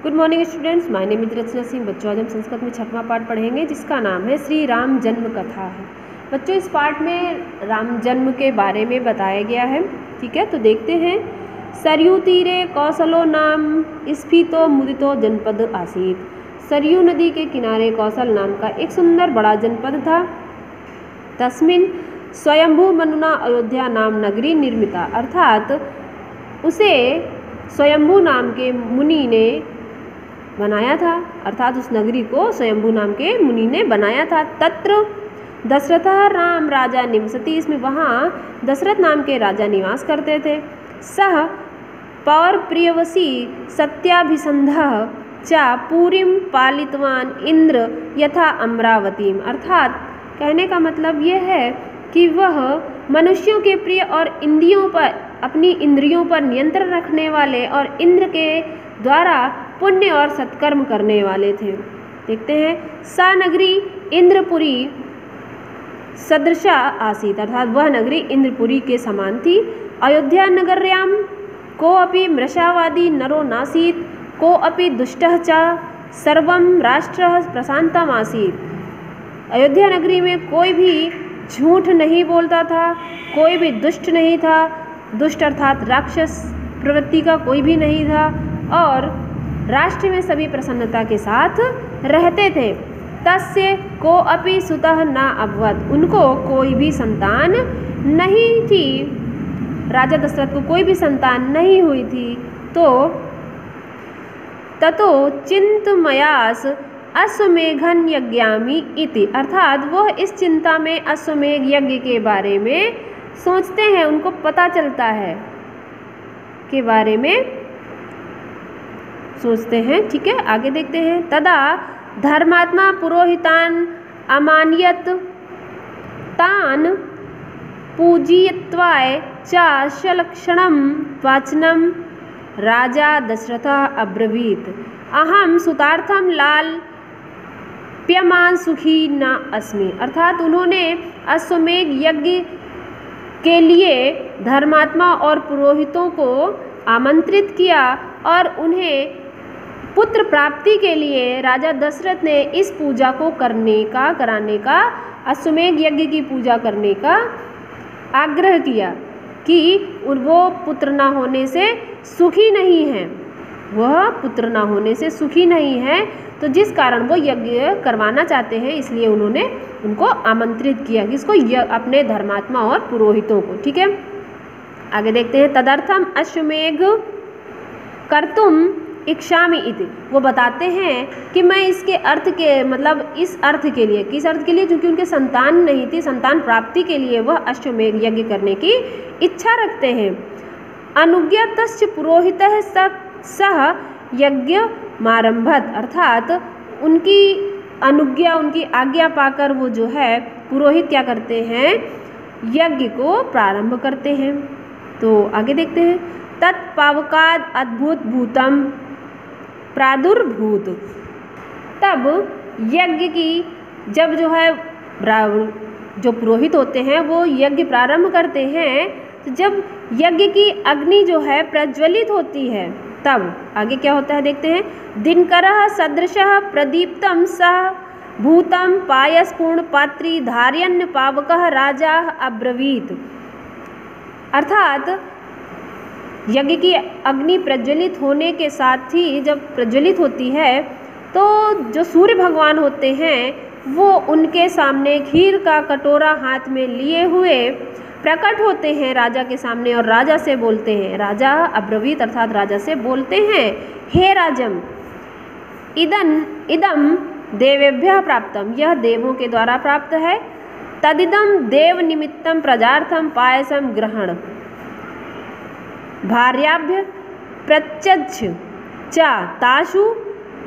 Good morning students, my name is Rachna Singh. बच्चों, आज हम संस्कृत में 6वां पाठ पढ़ेंगे जिसका नाम है श्री राम जन्म कथा है। बच्चों, इस पाठ में राम जन्म के बारे में बताया गया है। ठीक है, तो देखते हैं। सरयू तीरे कौशलो नाम स्फीतो मुदितो जनपद आसीत। सरयू नदी के किनारे कौशल नाम का एक सुंदर बड़ा जनपद था। तस्मिन स्वयंभू मनुना अयोध्या नाम नगरी निर्मिता, अर्थात उसे स्वयंभू नाम के मुनि ने बनाया था, अर्थात उस नगरी को स्वयंभू नाम के मुनि ने बनाया था। तत्र दशरथ राम राजा निवसति, इसमें वहाँ दशरथ नाम के राजा निवास करते थे। सह पौर प्रियवसी सत्याभिसंधः च पूरीम पालितवान इंद्र यथा अमरावतीम, अर्थात कहने का मतलब यह है कि वह मनुष्यों के प्रिय और इंद्रियों पर अपनी इंद्रियों पर नियंत्रण रखने वाले और इंद्र के द्वारा पुण्य और सत्कर्म करने वाले थे। देखते हैं। सा नगरी इंद्रपुरी सदृशा आसीत, अर्थात वह नगरी इंद्रपुरी के समान थी। अयोध्या नगर्याम को अपि मृषावादी नरो नासीत को अपि दुष्टः च सर्वं राष्ट्रः प्रशांतम आसीत। अयोध्या नगरी में कोई भी झूठ नहीं बोलता था, कोई भी दुष्ट नहीं था। दुष्ट अर्थात राक्षस प्रवृत्ति का कोई भी नहीं था और राष्ट्र में सभी प्रसन्नता के साथ रहते थे। तस्य को अपि सुतः न अभवत्, उनको कोई भी संतान नहीं थी। राजा दशरथ को कोई भी संतान नहीं हुई थी। तो ततो चिंतमयास अश्वमेघन यज्ञामि इति, अर्थात वह इस चिंता में अश्वमेघ यज्ञ के बारे में सोचते हैं, उनको पता चलता है के बारे में सोचते हैं। ठीक है, आगे देखते हैं। तदा धर्मात्मा पुरोहितान अमानयत तान पूजयित्वाय च सलक्षणम वाचनम राजा दशरथ अब्रवीत अहम सुतार्थम लाल प्यमान सुखी न अस्मि, अर्थात उन्होंने अश्वमेघ यज्ञ के लिए धर्मात्मा और पुरोहितों को आमंत्रित किया और उन्हें पुत्र प्राप्ति के लिए राजा दशरथ ने इस पूजा को कराने का अश्वमेघ यज्ञ की पूजा करने का आग्रह किया कि वो पुत्र न होने से सुखी नहीं है, वह पुत्र न होने से सुखी नहीं है, तो जिस कारण वो यज्ञ करवाना चाहते हैं, इसलिए उन्होंने उनको आमंत्रित किया, किसको? अपने धर्मात्मा और पुरोहितों को। ठीक है, आगे देखते हैं। तदर्थम अश्वमेघ कर्तुम इच्छामि इति, वो बताते हैं कि मैं इसके अर्थ के मतलब इस अर्थ के लिए, किस अर्थ के लिए? क्योंकि उनके संतान नहीं थी, संतान प्राप्ति के लिए वह अश्वमेघ यज्ञ करने की इच्छा रखते हैं। अनुज्ञातश्च पुरोहितः सह यज्ञ मारंभत, अर्थात उनकी अनुज्ञा, उनकी आज्ञा पाकर वो जो है पुरोहित क्या करते हैं? यज्ञ को प्रारंभ करते हैं। तो आगे देखते हैं। तत्पावकाद अद्भुत भूतम प्रादुर्भूत, तब यज्ञ की जब जो है जो पुरोहित होते हैं वो यज्ञ प्रारंभ करते हैं, तो जब यज्ञ की अग्नि जो है प्रज्वलित होती है, तब आगे क्या होता है देखते हैं। दिनकरः सदृशः प्रदीप्तम सह भूतम पायसपूर्ण पात्री धार्यन्न पावकः राजा अब्रवीत, अर्थात यज्ञ की अग्नि प्रज्वलित होने के साथ ही जब प्रज्वलित होती है तो जो सूर्य भगवान होते हैं वो उनके सामने खीर का कटोरा हाथ में लिए हुए प्रकट होते हैं राजा के सामने और राजा से बोलते हैं। राजा अब्रवीत अर्थात राजा से बोलते हैं, हे राजम इदम देवेभ्यः प्राप्तम, यह देवों के द्वारा प्राप्त है। तदिदम देव निमित्तम प्रजार्थम पायसम ग्रहण भार्याभ्य प्रत्यच्छ च तासु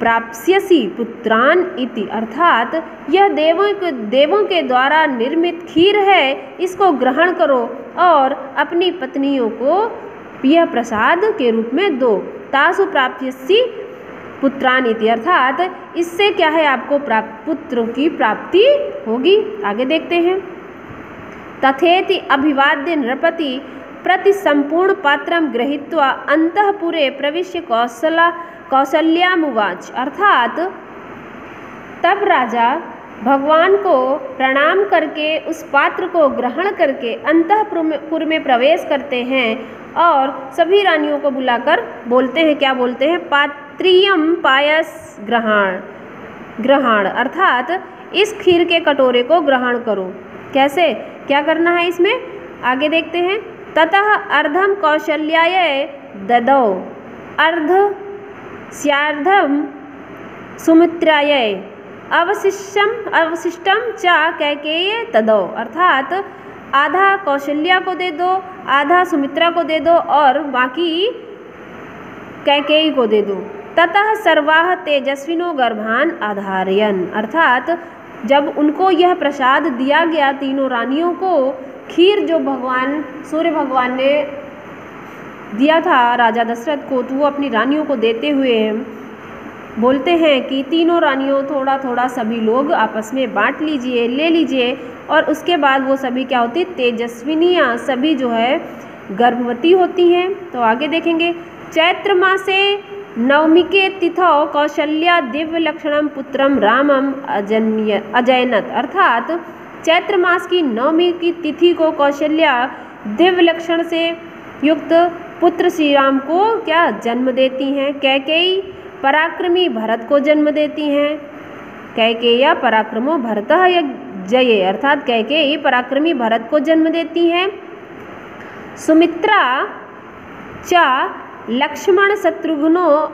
प्राप्स्यसि पुत्रान इति, अर्थात यह देवों के द्वारा निर्मित खीर है, इसको ग्रहण करो और अपनी पत्नियों को यह प्रसाद के रूप में दो। तासु प्राप्स्यसि पुत्रान इति, अर्थात इससे क्या है? आपको पुत्र की प्राप्ति होगी। आगे देखते हैं। तथेति अभिवाद्य नृपति प्रति संपूर्ण पात्रं गृहीत्वा अंतःपुरे प्रविश्य कौसल्यामुवाच। अर्थात तब राजा भगवान को प्रणाम करके उस पात्र को ग्रहण करके अंतःपुर में प्रवेश करते हैं और सभी रानियों को बुलाकर बोलते हैं, क्या बोलते हैं, पात्रियम पायस ग्रहण, अर्थात इस खीर के कटोरे को ग्रहण करो। कैसे, क्या करना है इसमें, आगे देखते हैं। ततः अर्धम कौशल्याय ददौ अर्धस्यार्धम सुमित्राय अवशिष्टम च कैकेयी तदौ। अर्थात आधा कौशल्या को दे दो, आधा सुमित्रा को दे दो और बाकी कैकेयी को दे दो। ततः सर्वाः तेजस्विनो गर्भान आधारयन्। अर्थात जब उनको यह प्रसाद दिया गया तीनों रानियों को, खीर जो भगवान सूर्य भगवान ने दिया था राजा दशरथ को, तो वो अपनी रानियों को देते हुए बोलते हैं कि तीनों रानियों थोड़ा थोड़ा सभी लोग आपस में बांट लीजिए, ले लीजिए। और उसके बाद वो सभी क्या होती, तेजस्विनियाँ सभी जो है गर्भवती होती हैं। तो आगे देखेंगे। चैत्र मासे नवमिके तिथौ कौशल्या दिव्य लक्षणम पुत्रम रामम अजयनत। अर्थात चैत्र मास की नवमी की तिथि को कौशल्या दिव्य लक्षण से युक्त पुत्र श्री राम को क्या जन्म देती हैं। कैकेयी पराक्रमी भरत को जन्म देती हैं। कैकेय्या पराक्रमो भरतः जये, अर्थात कैकेयी पराक्रमी भरत को जन्म देती हैं। सुमित्रा च लक्ष्मण शत्रुघ्नो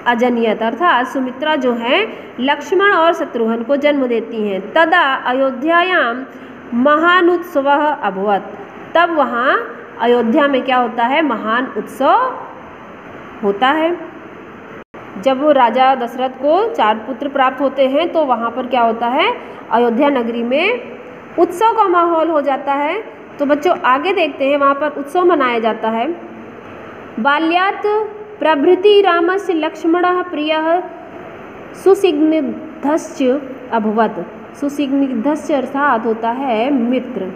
अजन्यत। अर्थात सुमित्रा जो है लक्ष्मण और शत्रुघ्न को जन्म देती हैं। तदा अयोध्यायाम महानुत्सवः अभवत्। तब वहाँ अयोध्या में क्या होता है, महान उत्सव होता है। जब वो राजा दशरथ को 4 पुत्र प्राप्त होते हैं तो वहाँ पर क्या होता है, अयोध्या नगरी में उत्सव का माहौल हो जाता है। तो बच्चों आगे देखते हैं, वहाँ पर उत्सव मनाया जाता है। बाल्यात् प्रभृति रामस्य लक्ष्मणः प्रियः सुसिग्निधश्च अभवत्। सुसिग्निधश्च अर्थात होता है मित्र।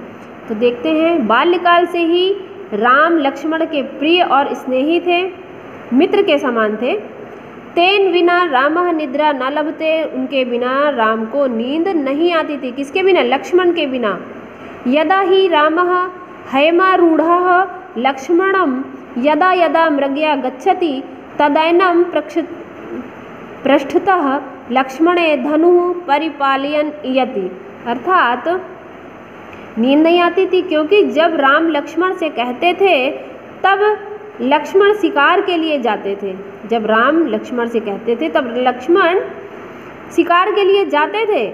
तो देखते हैं, बाल्यकाल से ही राम लक्ष्मण के प्रिय और स्नेही थे, मित्र के समान थे। तेन विना रामः निद्रा न लभते। उनके बिना राम को नींद नहीं आती थी। किसके बिना, लक्ष्मण के बिना। यदा ही रामः हैमारूढ़ः लक्ष्मणं यदा यदा मृगया गच्छति तदैनं पृष्ठतः लक्ष्मणे धनुः परिपालयन् इयति। अर्थात नींद नहीं आती थी क्योंकि जब राम लक्ष्मण से कहते थे तब लक्ष्मण शिकार के लिए जाते थे। जब राम लक्ष्मण से कहते थे तब लक्ष्मण शिकार के लिए जाते थे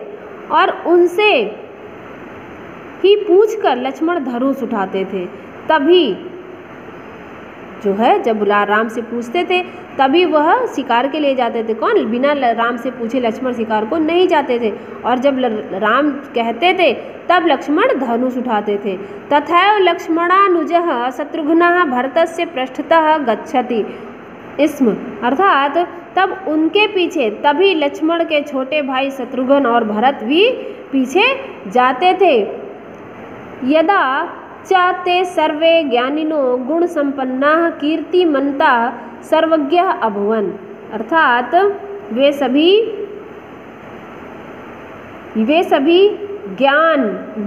और उनसे ही पूछकर लक्ष्मण धनुष उठाते थे। तभी जो है जब राम से पूछते थे तभी वह शिकार के लिए जाते थे। कौन, बिना राम से पूछे लक्ष्मण शिकार को नहीं जाते थे। और जब राम कहते थे तब लक्ष्मण धनुष उठाते थे। तथैव लक्ष्मणानुजः शत्रुघ्नः भरतस्य पृष्ठतः गच्छति स्म। अर्थात तब उनके पीछे तभी लक्ष्मण के छोटे भाई शत्रुघ्न और भरत भी पीछे जाते थे। यदा च ते सर्वे ज्ञानिनो गुण संपन्नाः कीर्तिमन्ताः सर्वज्ञः अभवन्। अर्थात वे सभी ज्ञान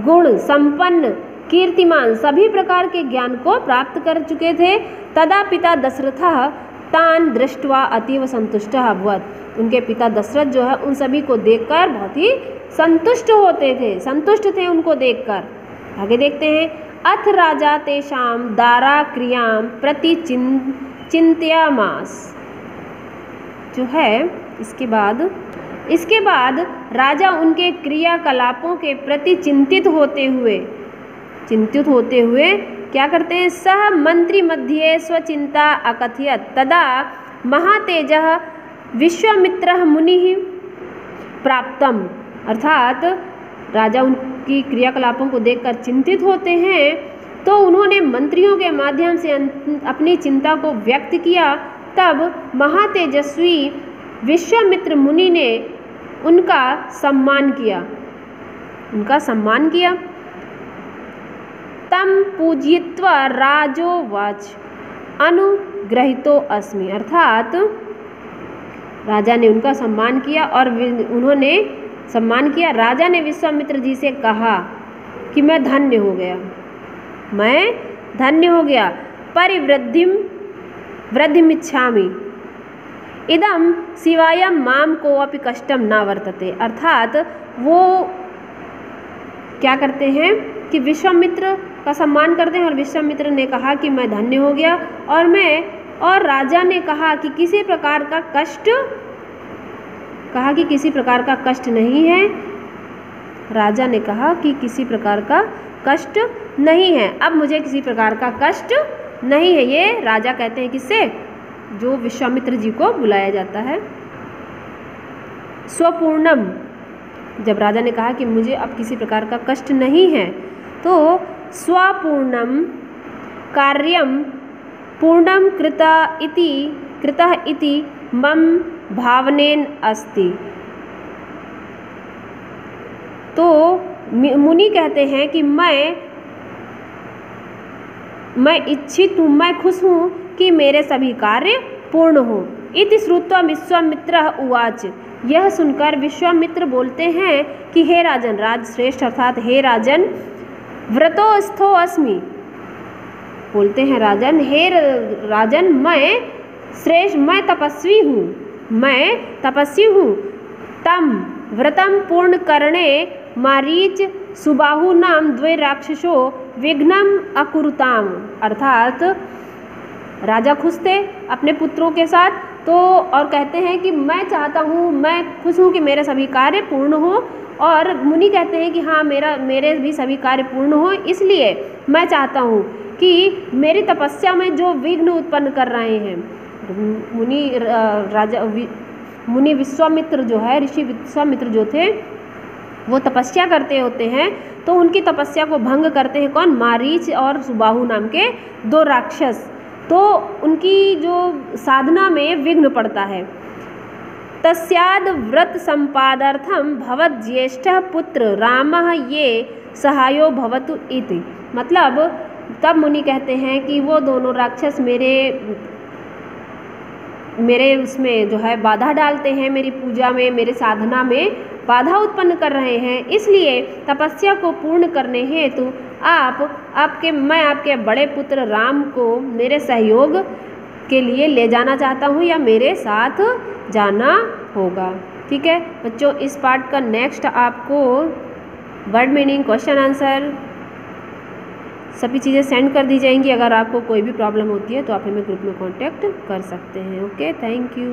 गुण संपन्न कीर्तिमान सभी प्रकार के ज्ञान को प्राप्त कर चुके थे। तदा पिता दशरथः तान दृष्ट्वा अतीव संतुष्टः अभवत्। उनके पिता दशरथ जो है उन सभी को देखकर बहुत ही संतुष्ट थे उनको देखकर। आगे देखते हैं। अथ राजा तेषां दारा क्रियां प्रति चिंत्यामास। जो है इसके बाद राजा उनके क्रियाकलापों के प्रति चिंतित होते हुए क्या करते हैं, सह मंत्री मध्ये स्वचिंता अकथयत। तदा महातेजः विश्वामित्रः मुनिः प्राप्तम। अर्थात राजा उनकी क्रियाकलापों को देखकर चिंतित होते हैं तो उन्होंने मंत्रियों के माध्यम से अपनी चिंता को व्यक्त किया। तब महातेजस्वी विश्वामित्र मुनि ने उनका सम्मान किया। तम पूजयित्वा राजोवाच अनुग्रहितो अस्मि। अर्थात राजा ने उनका सम्मान किया और उन्होंने सम्मान किया। राजा ने विश्वामित्र जी से कहा कि मैं धन्य हो गया, मैं धन्य हो गया। वृद्धिमिच्छामि इदम शिवायम माम को अपि कष्टम न वर्तते। अर्थात वो क्या करते हैं कि विश्वामित्र का सम्मान करते हैं और विश्वामित्र ने कहा कि मैं धन्य हो गया और राजा ने कहा कि किसी प्रकार का कष्ट नहीं है। राजा ने कहा कि किसी प्रकार का कष्ट नहीं है, अब मुझे किसी प्रकार का कष्ट नहीं है। ये राजा कहते हैं किससे? जो विश्वामित्र जी को बुलाया जाता है। स्वपूर्णम, जब राजा ने कहा कि मुझे अब किसी प्रकार का कष्ट नहीं है, तो स्वपूर्णम कार्यम पूर्णम कृतः इति मम भावनेन अस्ति। तो मुनि कहते हैं कि मैं इच्छित हूँ, मैं खुश हूँ कि मेरे सभी कार्य पूर्ण हो। इति श्रुत्वा विश्वामित्रः उवाच। यह सुनकर विश्वामित्र बोलते हैं कि हे राजन, राजश्रेष्ठ अर्थात हे राजन, व्रतोस्थो अस्मि। बोलते हैं राजन, हे राजन, मैं तपस्वी हूँ। तम व्रतम पूर्ण करणे मारीच सुबाहु नाम द्वे राक्षसो विघ्नम अकुरुताम। अर्थात राजा खुश थे अपने पुत्रों के साथ, तो और कहते हैं कि मैं चाहता हूँ, मैं खुश हूँ कि मेरे सभी कार्य पूर्ण हो। और मुनि कहते हैं कि हाँ, मेरे भी सभी कार्य पूर्ण हो, इसलिए मैं चाहता हूँ कि मेरी तपस्या में जो विघ्न उत्पन्न कर रहे हैं मुनि विश्वामित्र जो है, ऋषि विश्वामित्र जो थे, वो तपस्या करते होते हैं, तो उनकी तपस्या को भंग करते हैं कौन? मारीच और सुबाहु नाम के दो राक्षस। तो उनकी जो साधना में विघ्न पड़ता है। तस्याद व्रत संपादर्थम भवत ज्येष्ठः पुत्र रामः ये सहायो भवतु इति। मतलब तब मुनि कहते हैं कि वो दोनों राक्षस मेरे उसमें जो है बाधा डालते हैं, मेरी पूजा में, मेरे साधना में बाधा उत्पन्न कर रहे हैं, इसलिए तपस्या को पूर्ण करने हेतु मैं आपके बड़े पुत्र राम को मेरे सहयोग के लिए ले जाना चाहता हूँ या मेरे साथ जाना होगा। ठीक है बच्चों, इस पार्ट का नेक्स्ट आपको वर्ड मीनिंग, क्वेश्चन आंसर सभी चीज़ें सेंड कर दी जाएंगी। अगर आपको कोई भी प्रॉब्लम होती है तो आप हमें ग्रुप में कांटेक्ट कर सकते हैं। Okay, thank you.